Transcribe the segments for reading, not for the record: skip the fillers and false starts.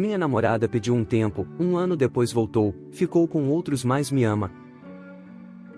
Minha namorada pediu um tempo, 1 ano depois voltou, ficou com outros, mas me ama.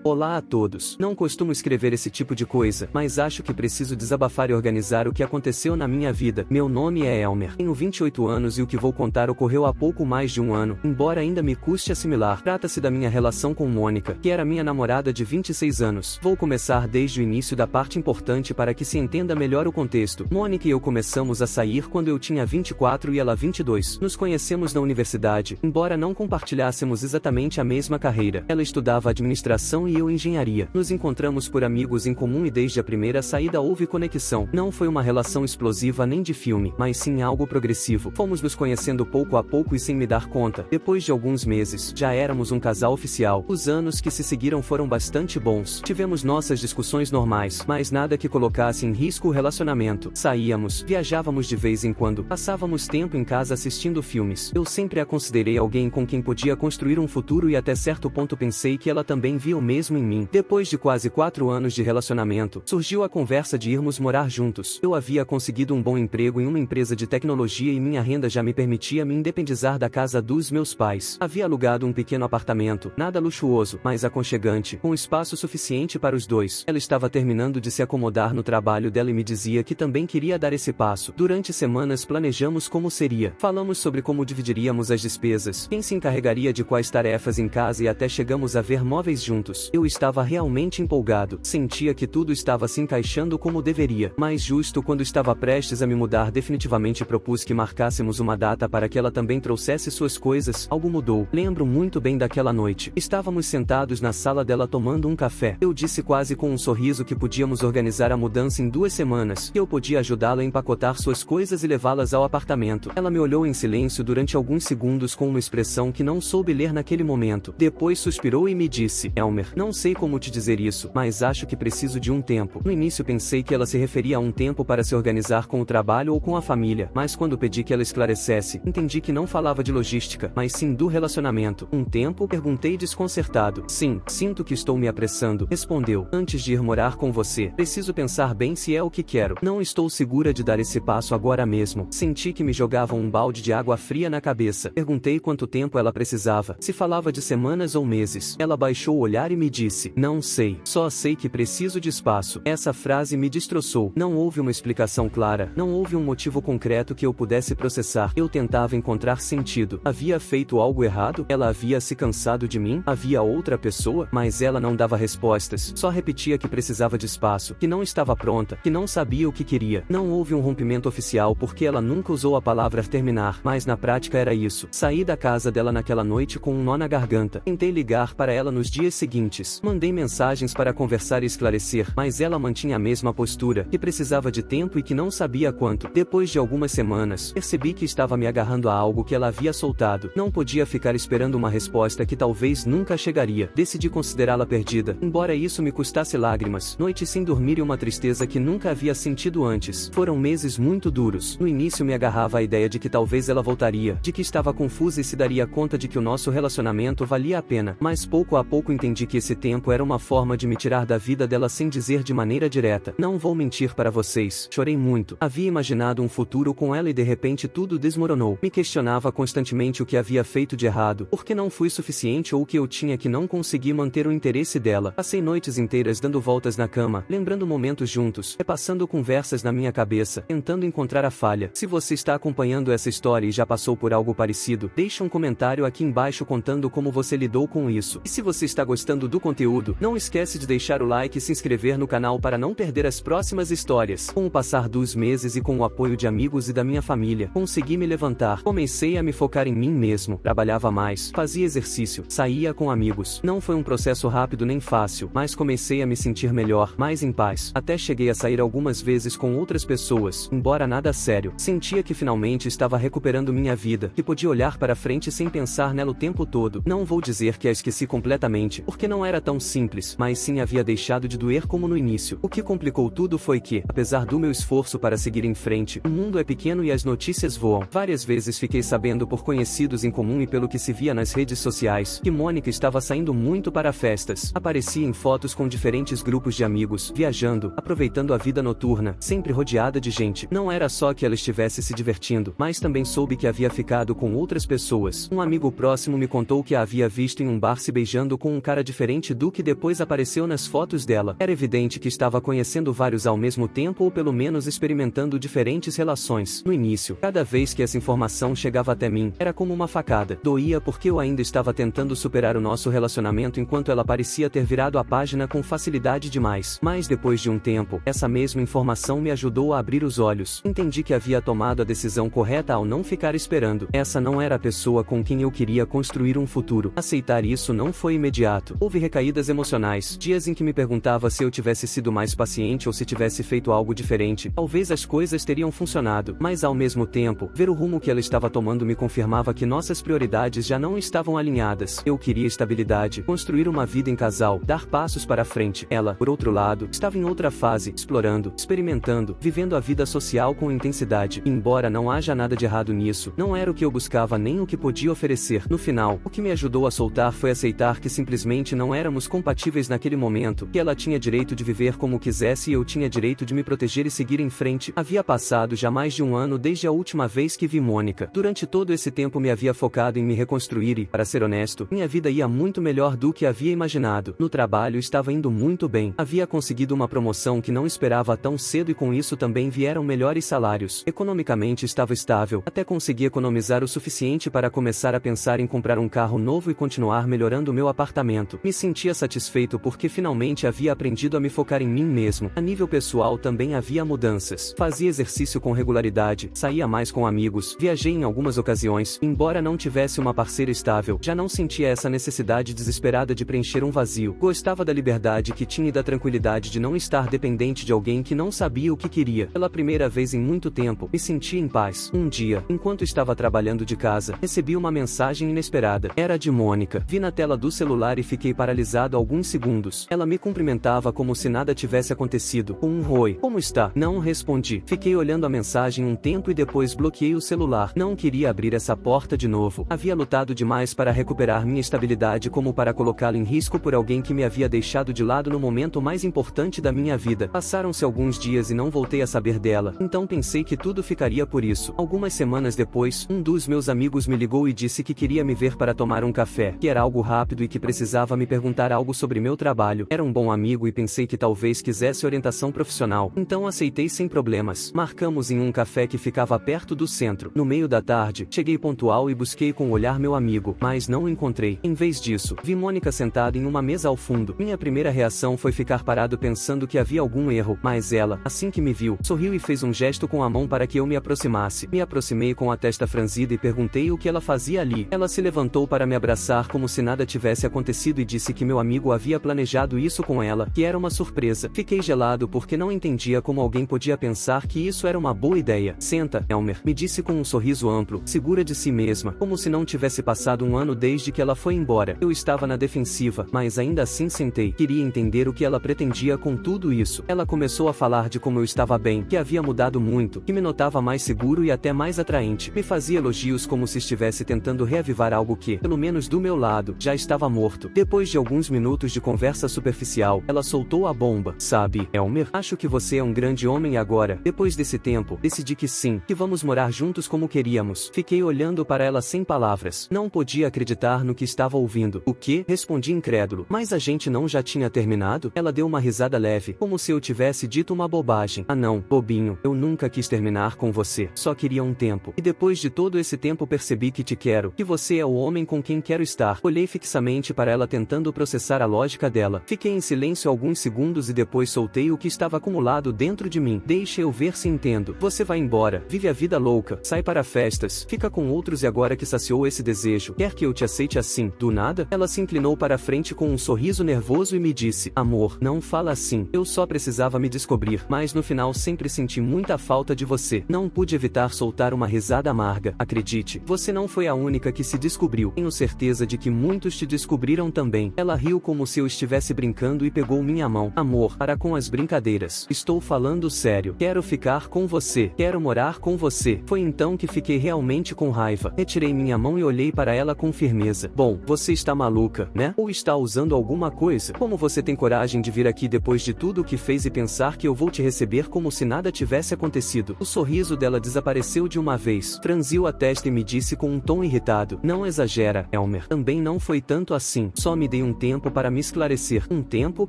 Olá a todos. Não costumo escrever esse tipo de coisa, mas acho que preciso desabafar e organizar o que aconteceu na minha vida. Meu nome é Elmer. Tenho 28 anos e o que vou contar ocorreu há pouco mais de 1 ano, embora ainda me custe assimilar. Trata-se da minha relação com Mônica, que era minha namorada de 26 anos. Vou começar desde o início da parte importante para que se entenda melhor o contexto. Mônica e eu começamos a sair quando eu tinha 24 e ela 22. Nos conhecemos na universidade, embora não compartilhássemos exatamente a mesma carreira. Ela estudava administração e eu engenharia. Nos encontramos por amigos em comum e desde a primeira saída houve conexão. Não foi uma relação explosiva nem de filme, mas sim algo progressivo. Fomos nos conhecendo pouco a pouco e sem me dar conta. Depois de alguns meses, já éramos um casal oficial. Os anos que se seguiram foram bastante bons. Tivemos nossas discussões normais, mas nada que colocasse em risco o relacionamento. Saíamos, viajávamos de vez em quando, passávamos tempo em casa assistindo filmes. Eu sempre a considerei alguém com quem podia construir um futuro e até certo ponto pensei que ela também via o mesmo em mim. Depois de quase 4 anos de relacionamento, surgiu a conversa de irmos morar juntos. Eu havia conseguido um bom emprego em uma empresa de tecnologia e minha renda já me permitia me independizar da casa dos meus pais. Havia alugado um pequeno apartamento, nada luxuoso, mas aconchegante, com espaço suficiente para os dois. Ela estava terminando de se acomodar no trabalho dela e me dizia que também queria dar esse passo. Durante semanas planejamos como seria. Falamos sobre como dividiríamos as despesas, quem se encarregaria de quais tarefas em casa e até chegamos a ver móveis juntos. Eu estava realmente empolgado, sentia que tudo estava se encaixando como deveria, mas justo quando estava prestes a me mudar definitivamente propus que marcássemos uma data para que ela também trouxesse suas coisas. Algo mudou. Lembro muito bem daquela noite. Estávamos sentados na sala dela tomando um café. Eu disse quase com um sorriso que podíamos organizar a mudança em 2 semanas, que eu podia ajudá-la a empacotar suas coisas e levá-las ao apartamento. Ela me olhou em silêncio durante alguns segundos com uma expressão que não soube ler naquele momento. Depois suspirou e me disse: Elmer, não sei como te dizer isso, mas acho que preciso de um tempo. No início pensei que ela se referia a um tempo para se organizar com o trabalho ou com a família, mas quando pedi que ela esclarecesse, entendi que não falava de logística, mas sim do relacionamento. Um tempo? Perguntei desconcertado. Sim, sinto que estou me apressando, respondeu. Antes de ir morar com você, preciso pensar bem se é o que quero. Não estou segura de dar esse passo agora mesmo. Senti que me jogavam um balde de água fria na cabeça. Perguntei quanto tempo ela precisava, se falava de semanas ou meses. Ela baixou o olhar e me disse: não sei, só sei que preciso de espaço. Essa frase me destroçou. Não houve uma explicação clara, não houve um motivo concreto que eu pudesse processar. Eu tentava encontrar sentido. Havia feito algo errado? Ela havia se cansado de mim? Havia outra pessoa? Mas ela não dava respostas, só repetia que precisava de espaço, que não estava pronta, que não sabia o que queria. Não houve um rompimento oficial porque ela nunca usou a palavra terminar, mas na prática era isso. Saí da casa dela naquela noite com um nó na garganta. Tentei ligar para ela nos dias seguintes. Mandei mensagens para conversar e esclarecer, mas ela mantinha a mesma postura, que precisava de tempo e que não sabia quanto. Depois de algumas semanas, percebi que estava me agarrando a algo que ela havia soltado. Não podia ficar esperando uma resposta que talvez nunca chegaria. Decidi considerá-la perdida, embora isso me custasse lágrimas, noites sem dormir e uma tristeza que nunca havia sentido antes. Foram meses muito duros. No início me agarrava à ideia de que talvez ela voltaria, de que estava confusa e se daria conta de que o nosso relacionamento valia a pena, mas pouco a pouco entendi que esse tempo era uma forma de me tirar da vida dela sem dizer de maneira direta. Não vou mentir para vocês, chorei muito. Havia imaginado um futuro com ela e de repente tudo desmoronou. Me questionava constantemente o que havia feito de errado, por que não fui suficiente ou o que eu tinha que não consegui manter o interesse dela. Passei noites inteiras dando voltas na cama, lembrando momentos juntos, repassando conversas na minha cabeça, tentando encontrar a falha. Se você está acompanhando essa história e já passou por algo parecido, deixa um comentário aqui embaixo contando como você lidou com isso. E se você está gostando do conteúdo, não esquece de deixar o like e se inscrever no canal para não perder as próximas histórias. Com o passar dos meses e com o apoio de amigos e da minha família, consegui me levantar. Comecei a me focar em mim mesmo, trabalhava mais, fazia exercício, saía com amigos. Não foi um processo rápido nem fácil, mas comecei a me sentir melhor, mais em paz. Até cheguei a sair algumas vezes com outras pessoas, embora nada sério. Sentia que finalmente estava recuperando minha vida, que podia olhar para frente sem pensar nela o tempo todo. Não vou dizer que a esqueci completamente, porque não Não era tão simples, mas sim havia deixado de doer como no início. O que complicou tudo foi que, apesar do meu esforço para seguir em frente, o mundo é pequeno e as notícias voam. Várias vezes fiquei sabendo por conhecidos em comum e pelo que se via nas redes sociais, que Mônica estava saindo muito para festas. Aparecia em fotos com diferentes grupos de amigos, viajando, aproveitando a vida noturna, sempre rodeada de gente. Não era só que ela estivesse se divertindo, mas também soube que havia ficado com outras pessoas. Um amigo próximo me contou que a havia visto em um bar se beijando com um cara diferente do que depois apareceu nas fotos dela. Era evidente que estava conhecendo vários ao mesmo tempo ou pelo menos experimentando diferentes relações. No início, cada vez que essa informação chegava até mim, era como uma facada. Doía porque eu ainda estava tentando superar o nosso relacionamento enquanto ela parecia ter virado a página com facilidade demais. Mas depois de um tempo, essa mesma informação me ajudou a abrir os olhos. Entendi que havia tomado a decisão correta ao não ficar esperando. Essa não era a pessoa com quem eu queria construir um futuro. Aceitar isso não foi imediato. Houve recaídas emocionais, dias em que me perguntava se eu tivesse sido mais paciente ou se tivesse feito algo diferente. Talvez as coisas teriam funcionado, mas ao mesmo tempo, ver o rumo que ela estava tomando me confirmava que nossas prioridades já não estavam alinhadas. Eu queria estabilidade, construir uma vida em casal, dar passos para frente. Ela, por outro lado, estava em outra fase, explorando, experimentando, vivendo a vida social com intensidade. Embora não haja nada de errado nisso, não era o que eu buscava nem o que podia oferecer. No final, o que me ajudou a soltar foi aceitar que simplesmente não éramos compatíveis naquele momento, que ela tinha direito de viver como quisesse e eu tinha direito de me proteger e seguir em frente. Havia passado já mais de um ano desde a última vez que vi Mônica. Durante todo esse tempo me havia focado em me reconstruir e, para ser honesto, minha vida ia muito melhor do que havia imaginado. No trabalho estava indo muito bem. Havia conseguido uma promoção que não esperava tão cedo e com isso também vieram melhores salários. Economicamente estava estável, até consegui economizar o suficiente para começar a pensar em comprar um carro novo e continuar melhorando o meu apartamento. Me sentia satisfeito porque finalmente havia aprendido a me focar em mim mesmo. A nível pessoal também havia mudanças. Fazia exercício com regularidade, saía mais com amigos, viajei em algumas ocasiões. Embora não tivesse uma parceira estável, já não sentia essa necessidade desesperada de preencher um vazio. Gostava da liberdade que tinha e da tranquilidade de não estar dependente de alguém que não sabia o que queria. Pela primeira vez em muito tempo, me senti em paz. Um dia, enquanto estava trabalhando de casa, recebi uma mensagem inesperada. Era de Mônica. Vi na tela do celular e fiquei paralisado alguns segundos. Ela me cumprimentava como se nada tivesse acontecido. Com um oi. Como está? Não respondi. Fiquei olhando a mensagem um tempo e depois bloqueei o celular. Não queria abrir essa porta de novo. Havia lutado demais para recuperar minha estabilidade como para colocá-la em risco por alguém que me havia deixado de lado no momento mais importante da minha vida. Passaram-se alguns dias e não voltei a saber dela, então pensei que tudo ficaria por isso. Algumas semanas depois, um dos meus amigos me ligou e disse que queria me ver para tomar um café, que era algo rápido e que precisava me perguntar algo sobre meu trabalho. Era um bom amigo e pensei que talvez quisesse orientação profissional, então aceitei sem problemas. Marcamos em um café que ficava perto do centro. No meio da tarde, cheguei pontual e busquei com o olhar meu amigo, mas não o encontrei. Em vez disso, vi Mônica sentada em uma mesa ao fundo. Minha primeira reação foi ficar parado pensando que havia algum erro, mas ela, assim que me viu, sorriu e fez um gesto com a mão para que eu me aproximasse. Me aproximei com a testa franzida e perguntei o que ela fazia ali. Ela se levantou para me abraçar como se nada tivesse acontecido e disse que meu amigo havia planejado isso com ela, que era uma surpresa. Fiquei gelado porque não entendia como alguém podia pensar que isso era uma boa ideia. Senta, Elmer, me disse com um sorriso amplo, segura de si mesma, como se não tivesse passado um ano desde que ela foi embora. Eu estava na defensiva, mas ainda assim sentei. Queria entender o que ela pretendia com tudo isso. Ela começou a falar de como eu estava bem, que havia mudado muito, que me notava mais seguro e até mais atraente. Me fazia elogios como se estivesse tentando reavivar algo que, pelo menos do meu lado, já estava morto. Depois de alguns minutos de conversa superficial, ela soltou a bomba. Sabe, Elmer, acho que você é um grande homem agora. Depois desse tempo, decidi que sim, que vamos morar juntos como queríamos. Fiquei olhando para ela sem palavras. Não podia acreditar no que estava ouvindo. O quê? Respondi incrédulo. Mas a gente não já tinha terminado? Ela deu uma risada leve, como se eu tivesse dito uma bobagem. Ah não, bobinho, eu nunca quis terminar com você. Só queria um tempo. E depois de todo esse tempo percebi que te quero, que você é o homem com quem quero estar. Olhei fixamente para ela tentando processar a lógica dela. Fiquei em silêncio alguns segundos e depois soltei o que estava acumulado dentro de mim. Deixa eu ver se entendo. Você vai embora, vive a vida louca, sai para festas, fica com outros e agora que saciou esse desejo, quer que eu te aceite assim, do nada? Ela se inclinou para a frente com um sorriso nervoso e me disse, amor, não fala assim, eu só precisava me descobrir, mas no final sempre senti muita falta de você. Não pude evitar soltar uma risada amarga. Acredite, você não foi a única que se descobriu. Tenho certeza de que muitos te descobriram também. Ela riu como se eu estivesse brincando e pegou minha mão. Amor, para com as brincadeiras. Estou falando sério. Quero ficar com você. Quero morar com você. Foi então que fiquei realmente com raiva. Retirei minha mão e olhei para ela com firmeza. Bom, você está maluca, né? Ou está usando alguma coisa? Como você tem coragem de vir aqui depois de tudo o que fez e pensar que eu vou te receber como se nada tivesse acontecido? O sorriso dela desapareceu de uma vez. Franziu a testa e me disse com um tom irritado. Não exagera, Elmer. Também não foi tanto assim. Só me dei um tempo para me esclarecer. Um tempo?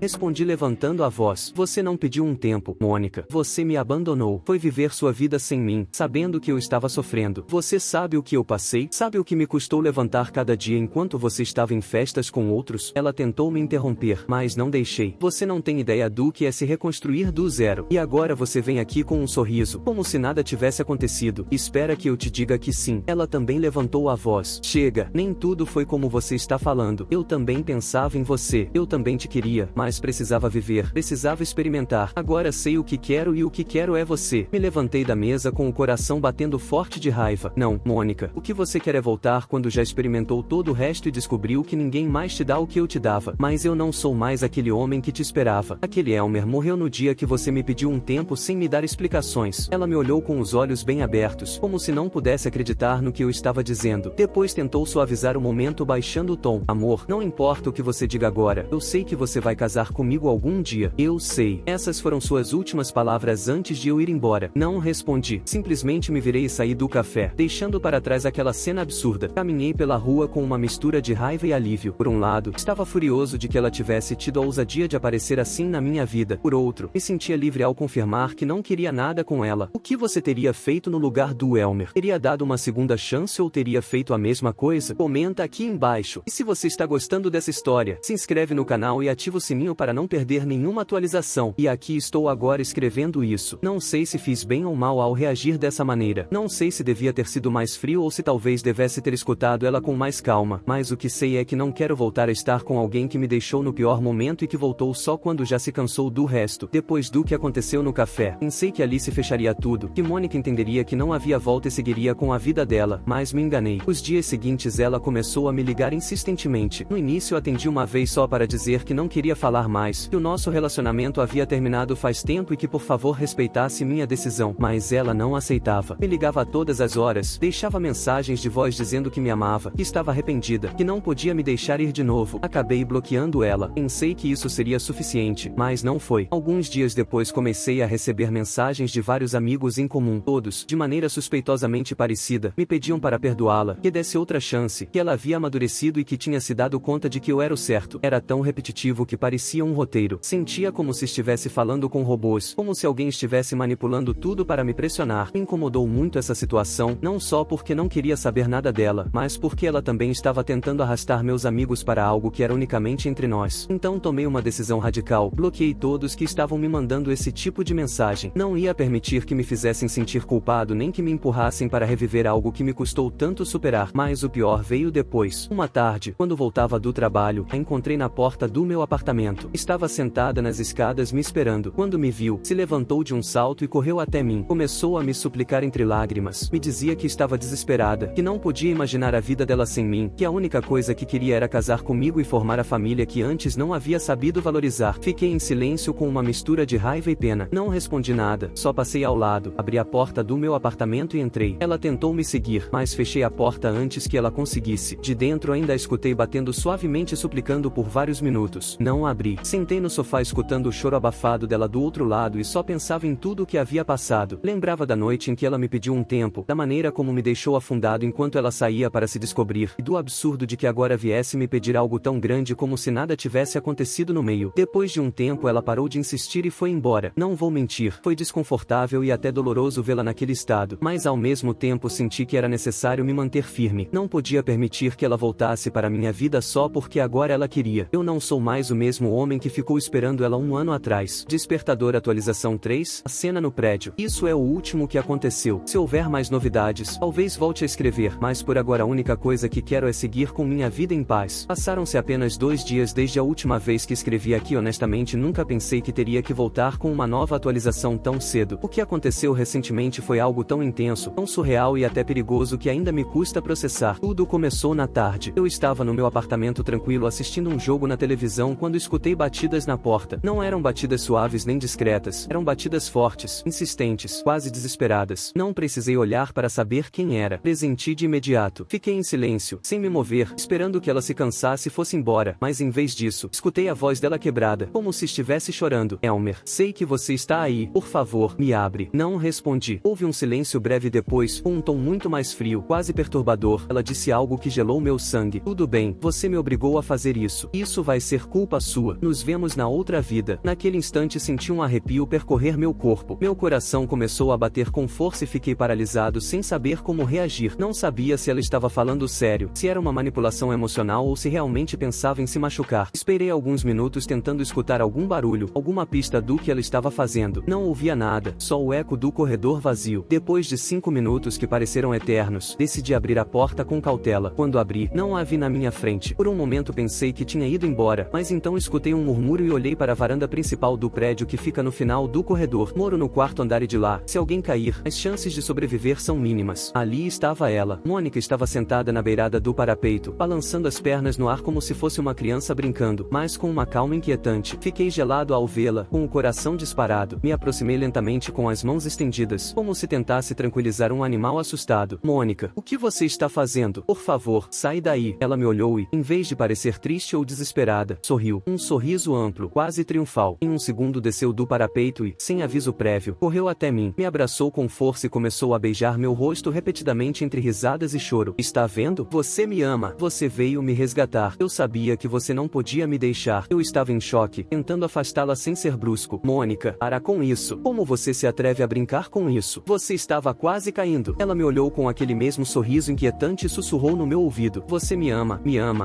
Respondi levantando a voz. Você não pediu um tempo, Mônica. Você me abandonou. Foi viver sua vida sem mim, sabendo que eu estava sofrendo. Você sabe o que eu passei? Sabe o que me custou levantar cada dia enquanto você estava em festas com outros? Ela tentou me interromper, mas não deixei. Você não tem ideia do que é se reconstruir do zero. E agora você vem aqui com um sorriso, como se nada tivesse acontecido. Espera que eu te diga que sim. Ela também levantou a voz. Chega, nem tudo foi como você está falando. Eu também pensava em você. Eu também te queria, mas precisava viver, precisava experimentar. Agora sei o que quero e o que quero é você. Me levantei da mesa com o coração batendo forte de raiva. Não, Mônica, o que você quer é voltar quando já experimentou todo o resto e descobriu que ninguém mais te dá o que eu te dava. Mas eu não sou mais aquele homem que te esperava. Aquele Elmer morreu no dia que você me pediu um tempo sem me dar explicações. Ela me olhou com os olhos bem abertos, como se não pudesse acreditar no que eu estava dizendo. Depois tentou suavizar o momento baixando o tom. Amor, não importa o que você diga agora. Eu sei que você vai casar comigo algum dia. Eu sei. Essas foram suas últimas palavras antes de eu ir embora. Não respondi. Simplesmente me virei e saí do café, deixando para trás aquela cena absurda. Caminhei pela rua com uma mistura de raiva e alívio. Por um lado, estava furioso de que ela tivesse tido a ousadia de aparecer assim na minha vida. Por outro, me sentia livre ao confirmar que não queria nada com ela. O que você teria feito no lugar do Elmer? Teria dado uma segunda chance ou teria feito a mesma coisa? Comenta aqui embaixo. E se você está gostando dessa história, se inscreve no canal e ativa o sininho para não perder nenhuma atualização. E aqui estou agora escrevendo isso. Não sei se fiz bem ou mal ao reagir dessa maneira. Não sei se devia ter sido mais frio ou se talvez devesse ter escutado ela com mais calma. Mas o que sei é que não quero voltar a estar com alguém que me deixou no pior momento e que voltou só quando já se cansou do resto. Depois do que aconteceu no café, pensei que Alice fecharia tudo, que Mônica entenderia que não havia volta e seguiria com a vida dela, mas me enganei. Os dias seguintes ela começou a me ligar insistentemente. No início atendi uma vez só para dizer que não queria falar mais, que o nosso relacionamento havia terminado faz tempo e que por favor respeitasse minha decisão, mas ela não aceitava. Me ligava a todas as horas, deixava mensagens de voz dizendo que me amava, que estava arrependida, que não podia me deixar ir de novo. Acabei bloqueando ela. Pensei que isso seria suficiente, mas não foi. Alguns dias depois comecei a receber mensagens de vários amigos em comum, todos, de maneira suspeitosamente parecida, me pediam para perdoá-la, que desse outra chance, que ela havia amadurecido e que tinha se dado conta de que eu era o certo. Era tão repetitivo que parecia um roteiro. Sentia como se estivesse falando com robôs, como se alguém estivesse manipulando tudo para me pressionar. Me incomodou muito essa situação, não só porque não queria saber nada dela, mas porque ela também estava tentando arrastar meus amigos para algo que era unicamente entre nós. Então tomei uma decisão radical, bloqueei todos que estavam me mandando esse tipo de mensagem. Não ia permitir que me fizessem sentir culpado nem que me empurrassem para reviver algo que me custou tanto superar. Mas o pior veio depois. Uma tarde, quando voltava do trabalho, a encontrei na porta do meu apartamento. Estava sentada nas escadas me esperando. Quando me viu, se levantou de um salto e correu até mim. Começou a me suplicar entre lágrimas. Me dizia que estava desesperada, que não podia imaginar a vida dela sem mim, que a única coisa que queria era casar comigo e formar a família que antes não havia sabido valorizar. Fiquei em silêncio com uma mistura de raiva e pena. Não respondi nada, só passei ao lado, abri a porta do meu apartamento e entrei. Ela tentou me seguir, mas fechei a porta antes que ela conseguisse. De dentro ainda a escutei batendo suavemente suplicando por vários minutos. Não abri. Sentei no sofá escutando o choro abafado dela do outro lado e só pensava em tudo o que havia passado. Lembrava da noite em que ela me pediu um tempo, da maneira como me deixou afundado enquanto ela saía para se descobrir, e do absurdo de que agora viesse me pedir algo tão grande como se nada tivesse acontecido no meio. Depois de um tempo ela parou de insistir e foi embora. Não vou mentir, foi desconfortável e até doloroso vê-la naquele estado, mas ao mesmo tempo senti que era necessário me manter firme. Não podia permitir que ela voltasse para minha vida só porque agora ela queria. Eu não sou mais o mesmo homem que ficou esperando ela um ano atrás. Despertador atualização 3, a cena no prédio. Isso é o último que aconteceu. Se houver mais novidades, talvez volte a escrever, mas por agora a única coisa que quero é seguir com minha vida em paz. Passaram-se apenas 2 dias desde a última vez que escrevi aqui. Honestamente nunca pensei que teria que voltar com uma nova atualização tão cedo. O que aconteceu recentemente foi algo tão intenso, tão surreal e até perigoso que ainda me custa processar. Tudo começou na tarde. Eu estava no meu apartamento tranquilo tranquilo assistindo um jogo na televisão quando escutei batidas na porta. Não eram batidas suaves nem discretas, eram batidas fortes, insistentes, quase desesperadas. Não precisei olhar para saber quem era. Pressenti de imediato. Fiquei em silêncio, sem me mover, esperando que ela se cansasse e fosse embora, mas em vez disso, escutei a voz dela quebrada, como se estivesse chorando. Elmer, sei que você está aí, por favor, me abre. Não respondi. Houve um silêncio breve depois, com um tom muito mais frio, quase perturbador. Ela disse algo que gelou meu sangue. Tudo bem, você me obrigou a fazer isso. Isso vai ser culpa sua. Nos vemos na outra vida. Naquele instante senti um arrepio percorrer meu corpo. Meu coração começou a bater com força e fiquei paralisado sem saber como reagir. Não sabia se ela estava falando sério, se era uma manipulação emocional ou se realmente pensava em se machucar. Esperei alguns minutos tentando escutar algum barulho, alguma pista do que ela estava fazendo. Não ouvia nada, só o eco do corredor vazio. Depois de 5 minutos que pareceram eternos, decidi abrir a porta com cautela. Quando abri, não a vi na minha frente. Por um momento pensei que tinha ido embora, mas então escutei um murmúrio e olhei para a varanda principal do prédio que fica no final do corredor. Moro no quarto andar e de lá, se alguém cair, as chances de sobreviver são mínimas. Ali estava ela. Mônica estava sentada na beirada do parapeito, balançando as pernas no ar como se fosse uma criança brincando, mas com uma calma inquietante. Fiquei gelado ao vê-la, com o coração disparado. Me aproximei lentamente com as mãos estendidas, como se tentasse tranquilizar um animal assustado. Mônica, o que você está fazendo? Por favor, sai daí. Ela me olhou e, em vez de parecer triste ou desesperada, sorriu. Um sorriso amplo, quase triunfal. Em um segundo desceu do parapeito e, sem aviso prévio, correu até mim, me abraçou com força e começou a beijar meu rosto repetidamente entre risadas e choro. Está vendo? Você me ama. Você veio me resgatar. Eu sabia que você não podia me deixar. Eu estava em choque, tentando afastá-la sem ser brusco. Mônica, para com isso. Como você se atreve a brincar com isso? Você estava quase caindo. Ela me olhou com aquele mesmo sorriso inquietante e sussurrou no meu ouvido. Você me ama,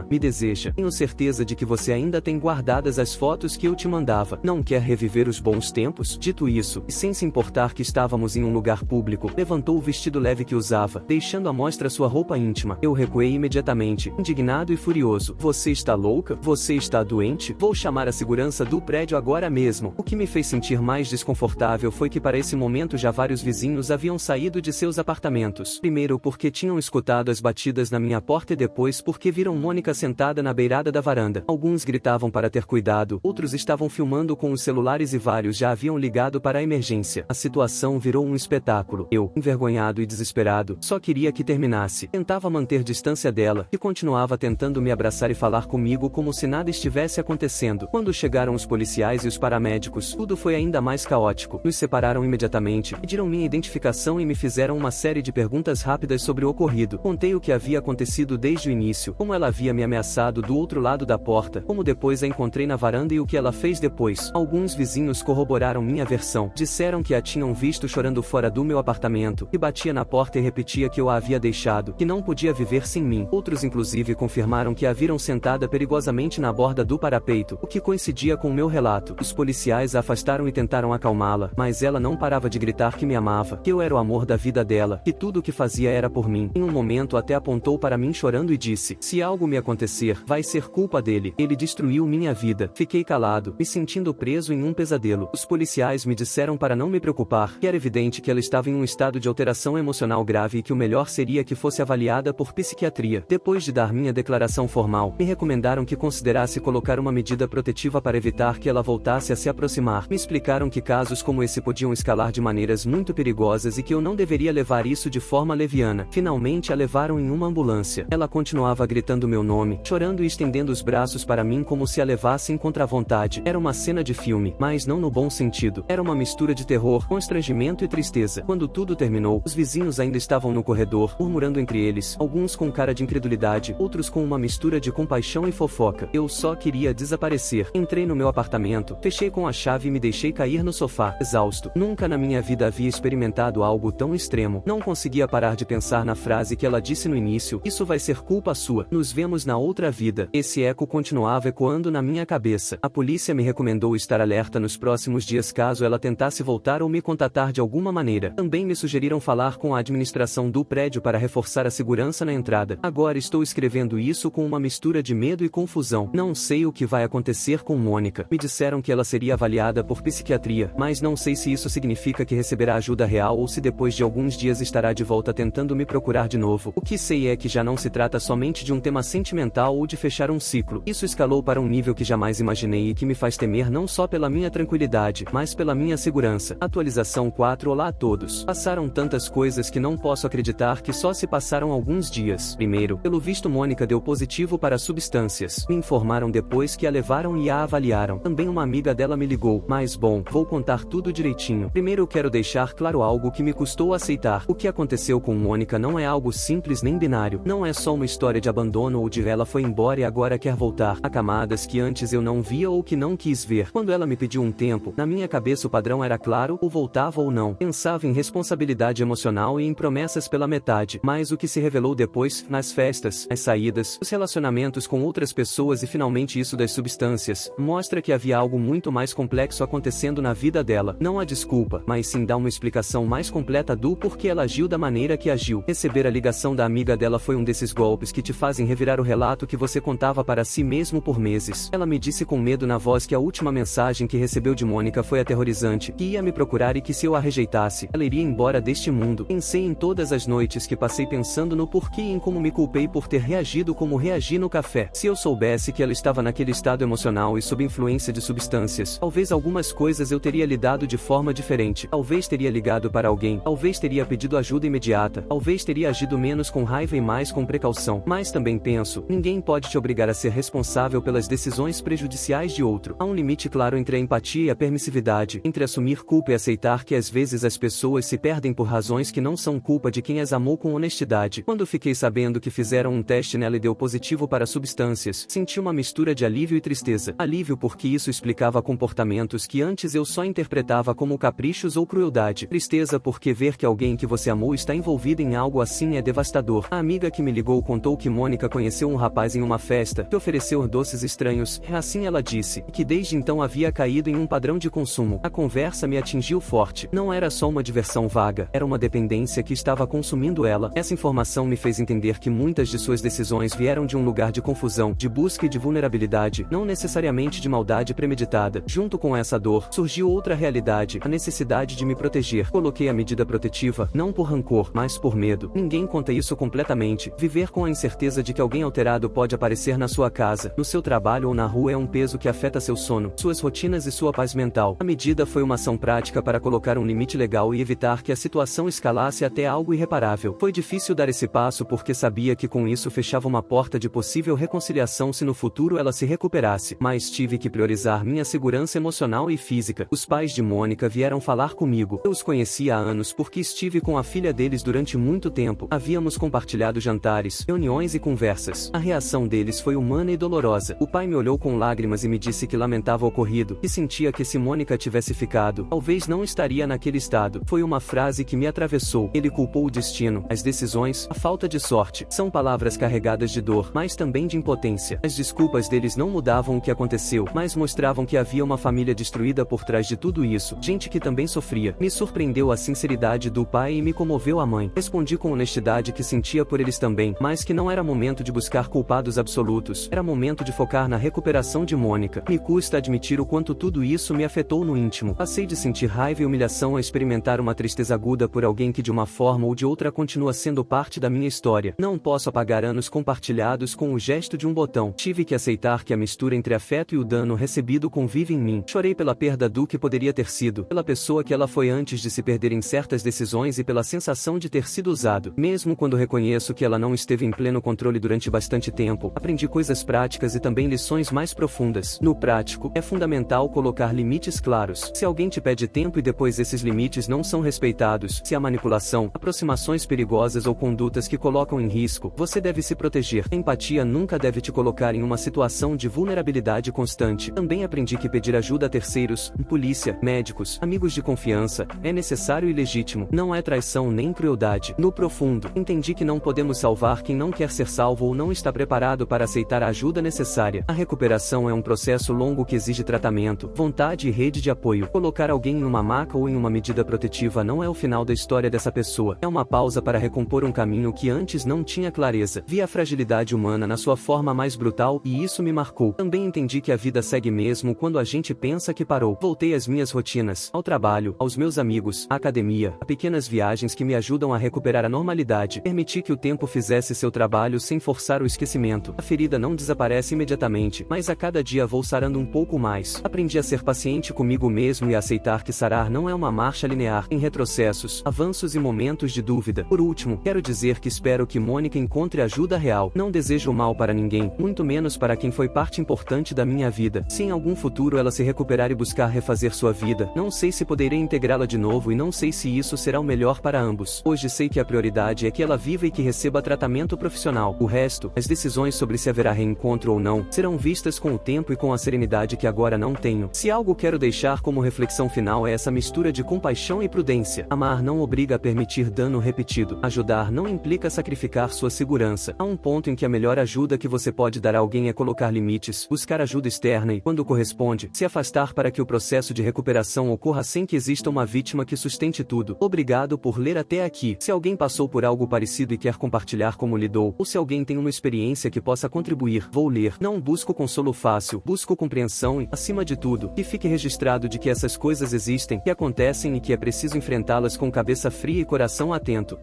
me deseja. Tenho certeza de que você ainda tem guardadas as fotos que eu te mandava. Não quer reviver os bons tempos? Dito isso, e sem se importar que estávamos em um lugar público, levantou o vestido leve que usava, deixando à mostra sua roupa íntima. Eu recuei imediatamente, indignado e furioso. Você está louca? Você está doente? Vou chamar a segurança do prédio agora mesmo. O que me fez sentir mais desconfortável foi que para esse momento já vários vizinhos haviam saído de seus apartamentos. Primeiro porque tinham escutado as batidas na minha porta e depois porque viram Mônica sentada na beirada da varanda. Alguns gritavam para ter cuidado, outros estavam filmando com os celulares e vários já haviam ligado para a emergência. A situação virou um espetáculo. Eu, envergonhado e desesperado, só queria que terminasse. Tentava manter distância dela, que continuava tentando me abraçar e falar comigo como se nada estivesse acontecendo. Quando chegaram os policiais e os paramédicos, tudo foi ainda mais caótico. Nos separaram imediatamente, pediram minha identificação e me fizeram uma série de perguntas rápidas sobre o ocorrido. Contei o que havia acontecido desde o início, como ela havia me ameaçado do outro lado da porta, como depois a encontrei na varanda e o que ela fez depois. Alguns vizinhos corroboraram minha versão. Disseram que a tinham visto chorando fora do meu apartamento, que batia na porta e repetia que eu a havia deixado, que não podia viver sem mim. Outros inclusive confirmaram que a viram sentada perigosamente na borda do parapeito, o que coincidia com o meu relato. Os policiais a afastaram e tentaram acalmá-la, mas ela não parava de gritar que me amava, que eu era o amor da vida dela, que tudo o que fazia era por mim. Em um momento até apontou para mim chorando e disse: se algo me acontecer, vai ser culpa dele. Ele destruiu minha vida. Fiquei calado, me sentindo preso em um pesadelo. Os policiais me disseram para não me preocupar, que era evidente que ela estava em um estado de alteração emocional grave e que o melhor seria que fosse avaliada por psiquiatria. Depois de dar minha declaração formal, me recomendaram que considerasse colocar uma medida protetiva para evitar que ela voltasse a se aproximar. Me explicaram que casos como esse podiam escalar de maneiras muito perigosas e que eu não deveria levar isso de forma leviana. Finalmente a levaram em uma ambulância. Ela continuava gritando meu nome, chorando e estendendo os braços para mim como se a levassem contra a vontade. Era uma cena de filme, mas não no bom sentido. Era uma mistura de terror, constrangimento e tristeza. Quando tudo terminou, os vizinhos ainda estavam no corredor, murmurando entre eles, alguns com cara de incredulidade, outros com uma mistura de compaixão e fofoca. Eu só queria desaparecer. Entrei no meu apartamento, fechei com a chave e me deixei cair no sofá, exausto. Nunca na minha vida havia experimentado algo tão extremo. Não conseguia parar de pensar na frase que ela disse no início: isso vai ser culpa sua. Nos vemos na outra vida. Esse eco continuava ecoando na minha cabeça. A polícia me recomendou estar alerta nos próximos dias caso ela tentasse voltar ou me contatar de alguma maneira. Também me sugeriram falar com a administração do prédio para reforçar a segurança na entrada. Agora estou escrevendo isso com uma mistura de medo e confusão. Não sei o que vai acontecer com Mônica. Me disseram que ela seria avaliada por psiquiatria, mas não sei se isso significa que receberá ajuda real ou se depois de alguns dias estará de volta tentando me procurar de novo. O que sei é que já não se trata somente de um tema sentimental ou de fechar um ciclo. Isso escalou para um nível que jamais imaginei e que me faz temer não só pela minha tranquilidade, mas pela minha segurança. Atualização 4. Olá a todos. Passaram tantas coisas que não posso acreditar que só se passaram alguns dias. Primeiro, pelo visto Mônica deu positivo para substâncias. Me informaram depois que a levaram e a avaliaram. Também uma amiga dela me ligou, mas bom, vou contar tudo direitinho. Primeiro quero deixar claro algo que me custou aceitar. O que aconteceu com Mônica não é algo simples nem binário. Não é só uma história de abandono ou de ela foi embora e agora quer voltar. Há camadas que antes eu não via ou que não quis ver. Quando ela me pediu um tempo, na minha cabeça o padrão era claro, ou voltava ou não. Pensava em responsabilidade emocional e em promessas pela metade. Mas o que se revelou depois, nas festas, as saídas, os relacionamentos com outras pessoas e finalmente isso das substâncias, mostra que havia algo muito mais complexo acontecendo na vida dela. Não há desculpa, mas sim dá uma explicação mais completa do porquê ela agiu da maneira que agiu. Receber a ligação da amiga dela foi um desses golpes que te fazem revirar o relato que você contava para si mesmo por meses. Ela me disse com medo na voz que a última mensagem que recebeu de Mônica foi aterrorizante, que ia me procurar e que se eu a rejeitasse, ela iria embora deste mundo. Pensei em todas as noites que passei pensando no porquê e em como me culpei por ter reagido como reagi no café. Se eu soubesse que ela estava naquele estado emocional e sob influência de substâncias, talvez algumas coisas eu teria lidado de forma diferente. Talvez teria ligado para alguém, talvez teria pedido ajuda imediata, talvez teria agido menos com raiva e mais com precaução. Mas também penso, ninguém pode te obrigar a ser responsável pelas decisões prejudiciais de outro. Há um limite claro entre a empatia e a permissividade, entre assumir culpa e aceitar que às vezes as pessoas se perdem por razões que não são culpa de quem as amou com honestidade. Quando fiquei sabendo que fizeram um teste nela e deu positivo para substâncias, senti uma mistura de alívio e tristeza. Alívio porque isso explicava comportamentos que antes eu só interpretava como caprichos ou crueldade. Tristeza porque ver que alguém que você amou está envolvido em algo assim é devastador. A amiga que me ligou contou que Mônica conheceu um rapaz em uma festa, que ofereceu doces estranhos, assim ela disse, e que desde então havia caído em um padrão de consumo. A conversa me atingiu forte. Não era só uma diversão vaga, era uma dependência que estava consumindo ela. Essa informação me fez entender que muitas de suas decisões vieram de um lugar de confusão, de busca e de vulnerabilidade, não necessariamente de maldade premeditada. Junto com essa dor, surgiu outra realidade, a necessidade de me proteger. Coloquei a medida protetiva, não por rancor, mas por medo. Ninguém conta isso completamente. Viver com a incerteza de que alguém alterado pode aparecer na sua casa, no seu trabalho ou na rua é um peso que afeta seu sono, suas rotinas e sua paz mental. A medida foi uma ação prática para colocar um limite legal e evitar que a situação escalasse até algo irreparável. Foi difícil dar esse passo porque sabia que com isso fechava uma porta de possível reconciliação se no futuro ela se recuperasse, mas tive que priorizar minha segurança emocional e física. Os pais de Mônica vieram falar comigo. Eu os conhecia há anos porque estive com a filha deles durante muito tempo. Havíamos compartilhado jantares, reuniões e conversas. A reação deles foi humana e dolorosa. O pai me olhou com lágrimas e me disse que lamentava o ocorrido, e sentia que se Mônica tivesse ficado, talvez não estaria naquele estado. Foi uma frase que me atravessou. Ele culpou o destino, as decisões, a falta de sorte. São palavras carregadas de dor, mas também de impotência. As desculpas deles não mudavam o que aconteceu, mas mostravam que havia uma família destruída por trás de tudo isso, gente que também sofria. Me surpreendeu a sinceridade do pai e me comoveu a mãe. Respondi com honestidade que sentia por eles também, mas que não era momento de buscar culpados absolutos, era momento de focar na recuperação de Mônica. Me custa admitir o quanto tudo isso me afetou no íntimo. Passei de sentir raiva e humilhação a experimentar uma tristeza aguda por alguém que de uma forma ou de outra continua sendo parte da minha história. Não posso apagar anos compartilhados com o gesto de um botão. Tive que aceitar que a mistura entre afeto e o dano recebido convive em mim. Chorei pela perda do que poderia ter sido, pela pessoa que ela foi antes de se perder em certas decisões e pela sensação de ter sido usado. Mesmo quando reconheço que ela não esteve em pleno controle durante bastante tempo, aprendi coisas práticas e também lições mais profundas. No prático, é fundamental colocar limites claros. Se alguém te pede tempo e depois esses limites não são respeitados, se há manipulação, aproximações perigosas ou condutas que colocam em risco, você deve se proteger. A empatia nunca deve te colocar em uma situação de vulnerabilidade constante. Também aprendi que pedir ajuda a terceiros, polícia, médicos, amigos de confiança, é necessário e legítimo. Não é traição nem crueldade. No profundo, entendi que não podemos salvar quem não quer ser salvo ou não está preparado para aceitar a ajuda necessária. A recuperação é um processo longo que exige tratamento, vontade e rede de apoio. Colocar alguém em uma maca ou em uma medida protetiva não é o final da história dessa pessoa. É uma pausa para recompor um caminho que antes não tinha clareza. Vi a fragilidade humana na sua forma mais brutal e isso me marcou. Também entendi que a vida segue mesmo quando a gente pensa que parou. Voltei às minhas rotinas, ao trabalho, aos meus amigos, à academia, a pequenas viagens que me ajudam a recuperar a normalidade. Permiti que o tempo fizesse seu trabalho sem forçar o esquecimento. tratamento. A ferida não desaparece imediatamente, mas a cada dia vou sarando um pouco mais. Aprendi a ser paciente comigo mesmo e a aceitar que sarar não é uma marcha linear, em retrocessos, avanços e momentos de dúvida. Por último, quero dizer que espero que Mônica encontre ajuda real. Não desejo mal para ninguém, muito menos para quem foi parte importante da minha vida. Se em algum futuro ela se recuperar e buscar refazer sua vida, não sei se poderei integrá-la de novo e não sei se isso será o melhor para ambos. Hoje sei que a prioridade é que ela viva e que receba tratamento profissional. O resto, as decisões sobre se haverá reencontro ou não, serão vistas com o tempo e com a serenidade que agora não tenho. Se algo quero deixar como reflexão final é essa mistura de compaixão e prudência. Amar não obriga a permitir dano repetido. Ajudar não implica sacrificar sua segurança. Há um ponto em que a melhor ajuda que você pode dar a alguém é colocar limites, buscar ajuda externa e, quando corresponde, se afastar para que o processo de recuperação ocorra sem que exista uma vítima que sustente tudo. Obrigado por ler até aqui. Se alguém passou por algo parecido e quer compartilhar como lidou, ou se alguém tem uma experiência que possa contribuir, vou ler. Não busco consolo fácil, busco compreensão e, acima de tudo, que fique registrado de que essas coisas existem, que acontecem e que é preciso enfrentá-las com cabeça fria e coração atento.